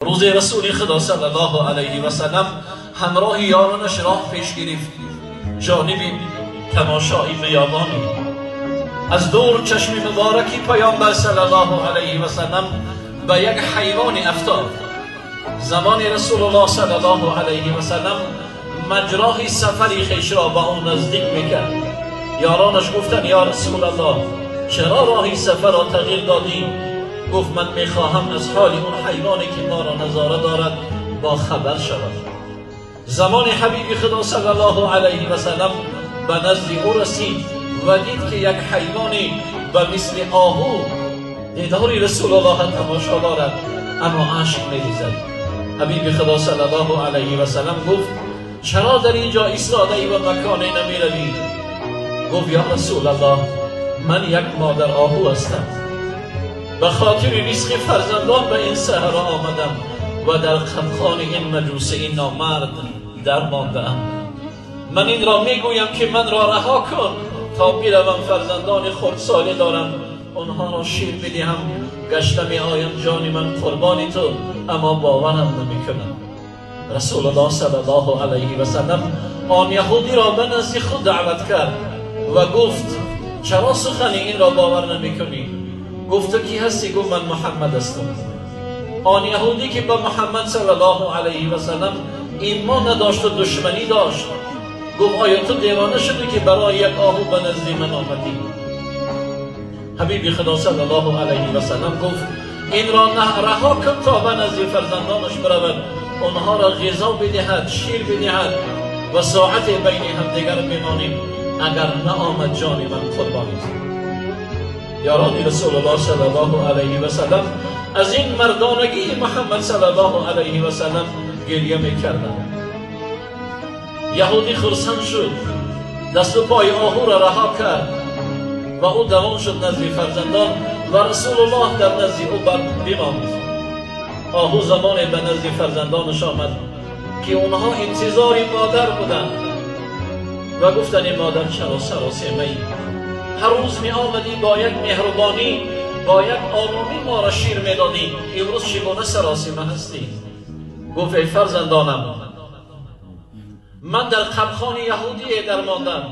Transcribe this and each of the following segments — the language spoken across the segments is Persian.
روز رسول خدا صلی الله علیه و سلم همراه یارانش راه پیش گرفت جانب تماشای بیابانی. از دور چشم مبارکی پیامبر صلی الله علیه و سلم به یک حیوان افتاد. زمان رسول الله صلی الله علیه و سلم مجرای سفری خویش را به آن نزدیک میکرد. یارانش گفتند یا رسول الله چرا راهی سفر را تغییر دادی؟ گفت من میخواهم از حال اون حیوانی که ما را نظاره دارد با خبر شود. زمان حبیب خدا صلی الله علیه و سلم به نزد او رسید و دید که یک حیوانی به مثل آهو دیدار رسول الله تماشا دارد اما اشک میریزد. حبیب خدا صلی الله علیه و سلم گفت چرا در اینجا ایستاده ای و مکانی نمیروی؟ گفت یا رسول الله من یک مادر آهو هستم، به خاطر رزق فرزندان به این صحرا آمدم و در قبخانه این مجوسه نامرد در مانده‌ام. من این را میگویم که من را رها کن تا بروم فرزندان خردسالی دارم، آنها را شیر بدهم، گشته می آیم جان من قربانی تو، اما باورم نمی کنم. رسول الله صلی الله علیه و سلم آن یهودی را به نزد خود دعوت کرد و گفت چرا سخن این را باور نمی کنی؟ گفت تو کی هستی؟ گفت من محمد هستم. آن یهودی که با محمد صلی الله علیه و سلم ایمان نداشت و دشمنی داشت گفت آیا تو دیوانه شدی که برای یک آهو به نزد من آمدی؟ حبیب خدا صلی الله علیه و سلم گفت این را رها کن تا به نزد فرزندانش برود، آنها را غذا بدهد، شیر بدهد و ساعت بین همدیگر بمانیم، اگر نآمد جان من قربانی تو. یاران رسول الله صلی الله علیه و سلم از این مردانگی محمد صلی الله علیه و سلم گریه میکردند. یهودی خرسند شد، دست و پای آهو را رها کرد و او دوان شد نزد فرزندان و رسول الله در نزد او بماند. آهو زمان به نزد فرزندانش آمد که اونها انتظار مادر بودند و گفتند مادر چرا سراسیمه ای؟ هر روز می آمدی با یک مهربانی با یک آرامی ما را شیر می دادی، امروز چگونه سراسیمه هستی؟ گفت ای فرزندانم من در قبخانه یهودی در ماندم.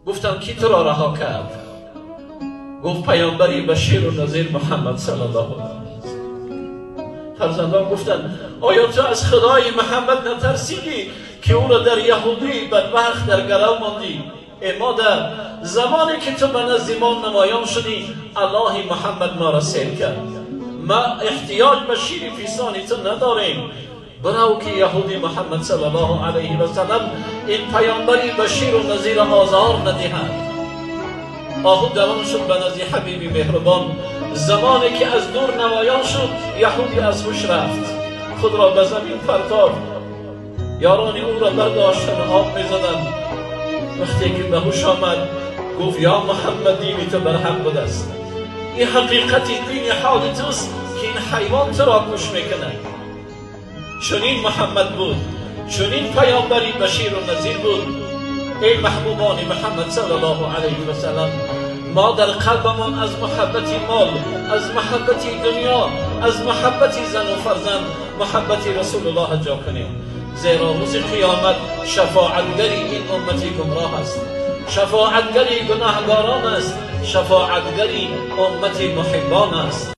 گفتم کی تو را رها کرد؟ گفت پیامبری بشیر و نذیر محمد صلی الله علیه و سلم. فرزندان گفتند آیا تو از خدای محمد نترسیدی که او را در یهودی بدبخت در گرو ماندی؟ ای مادر زمانی که تو به نزد ما نمایان شدی الله محمد ما را سیر کرد، ما احتیاج به شیر فیسان تو نداریم، برو که یهودی محمد صلی الله علیه و سلم این پیامبری بشیر و نذیر آزار ندهد. آهو دوان شد به نزد حبیب مهربان. زمانی که از دور نمایان شد یهودی از هوش رفت، خود را به زمین پرتافت. یاران او را برداشتن آب میزدند. وقتی که به هوش آمد گفت یا محمد دینی تو بر حق بود است، این حقیقتی دین حال توست که این حیوان تو را کش میکنه. چنین محمد بود، چنین پیامبری بشیر و نذیر بود. ای محبوبان محمد صلی الله علیه و سلم ما در قلبمان از محبت مال، از محبت دنیا، از محبت زن و فرزند محبت رسول الله جا کنیم، زیرا روز قیامت شفاعتگری این امتی گمراه است، شفاعتگری گناهگاران است، شفاعتگری امتی محبان است.